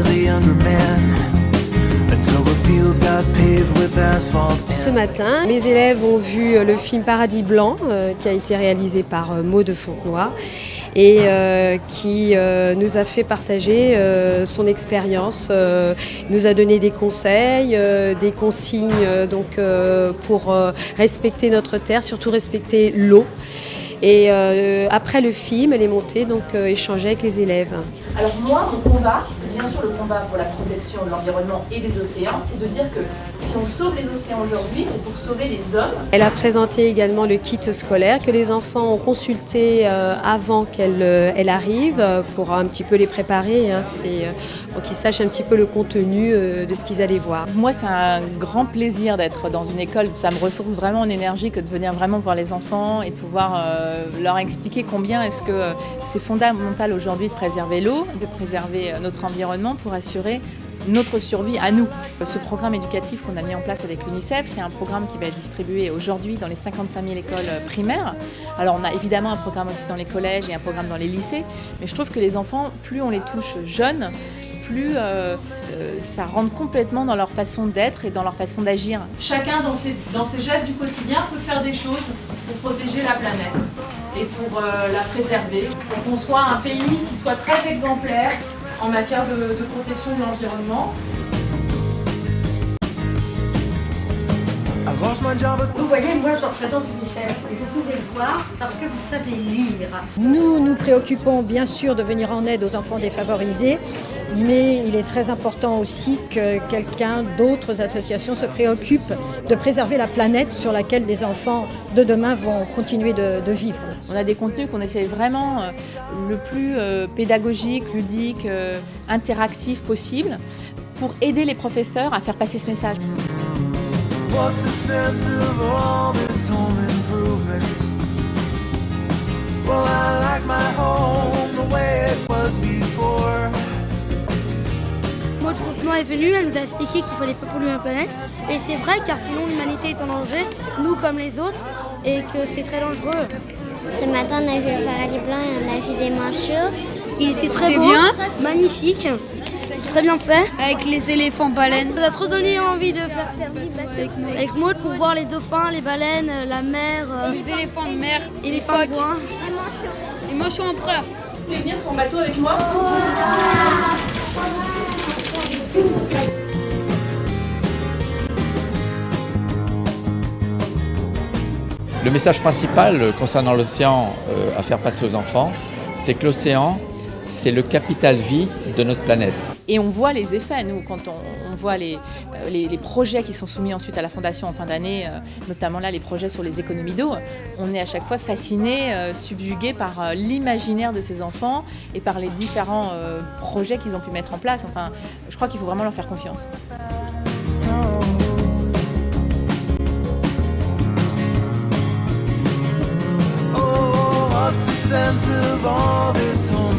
was a younger man. Until the fields got paved with asphalt. Ce matin, les élèves ont vu le film Paradis Blanc qui a été réalisé par Maud de Fontenoy et qui nous a fait partager son expérience, nous a donné des conseils, des consignes pour respecter notre terre, surtout respecter l'eau. Et après le film, elle est montée échanger avec les élèves. Alors moi, mon combat, c'est bien sûr le combat pour la protection de l'environnement et des océans, c'est de dire que si on sauve les océans aujourd'hui, c'est pour sauver les hommes. Elle a présenté également le kit scolaire que les enfants ont consulté avant qu'elle arrive pour un petit peu les préparer, pour qu'ils sachent un petit peu le contenu de ce qu'ils allaient voir. Moi, c'est un grand plaisir d'être dans une école, ça me ressource vraiment en énergie que de venir vraiment voir les enfants et de pouvoir leur expliquer combien est-ce que c'est fondamental aujourd'hui de préserver l'eau, de préserver notre environnement pour assurer notre survie à nous. Ce programme éducatif qu'on a mis en place avec l'UNICEF, c'est un programme qui va être distribué aujourd'hui dans les 55 000 écoles primaires. Alors on a évidemment un programme aussi dans les collèges et un programme dans les lycées, mais je trouve que les enfants, plus on les touche jeunes, plus ça rentre complètement dans leur façon d'être et dans leur façon d'agir. Chacun dans ses gestes du quotidien peut faire des choses pour protéger la planète et pour la préserver, pour qu'on soit un pays qui soit très exemplaire en matière de protection de l'environnement. Vous voyez, moi je représente l'UNICEF et vous pouvez le voir parce que vous savez lire. Nous nous préoccupons bien sûr de venir en aide aux enfants défavorisés, mais il est très important aussi que d'autres associations se préoccupent de préserver la planète sur laquelle les enfants de demain vont continuer de vivre. On a des contenus qu'on essaie vraiment le plus pédagogique, ludique, interactif possible pour aider les professeurs à faire passer ce message. What's the sense of all this home improvement? Well, I like my home the way it was before. Maud Fontenoy est venue, elle nous a expliqué qu'il fallait pas polluer la planète. Et c'est vrai car sinon l'humanité est en danger, nous comme les autres, et que c'est très dangereux. Ce matin on a vu le Paradis Blanc et on a vu des manchots. Il était très beau, magnifique. Très bien fait. Avec les éléphants baleines. Ça nous a trop donné envie de faire avec Maud pour voir les dauphins, les baleines, la mer. Les éléphants de mer. Et les pingouins. Les manchots empereurs. Vous voulez venir sur mon bateau avec moi? Le message principal concernant l'océan à faire passer aux enfants, c'est que l'océan, c'est le capital vie de notre planète. Et on voit les effets, nous, quand on voit les projets qui sont soumis ensuite à la Fondation en fin d'année, notamment là les projets sur les économies d'eau, on est à chaque fois fasciné, subjugué par l'imaginaire de ces enfants et par les différents projets qu'ils ont pu mettre en place. Enfin, je crois qu'il faut vraiment leur faire confiance. Oh, what's the sense of all this home?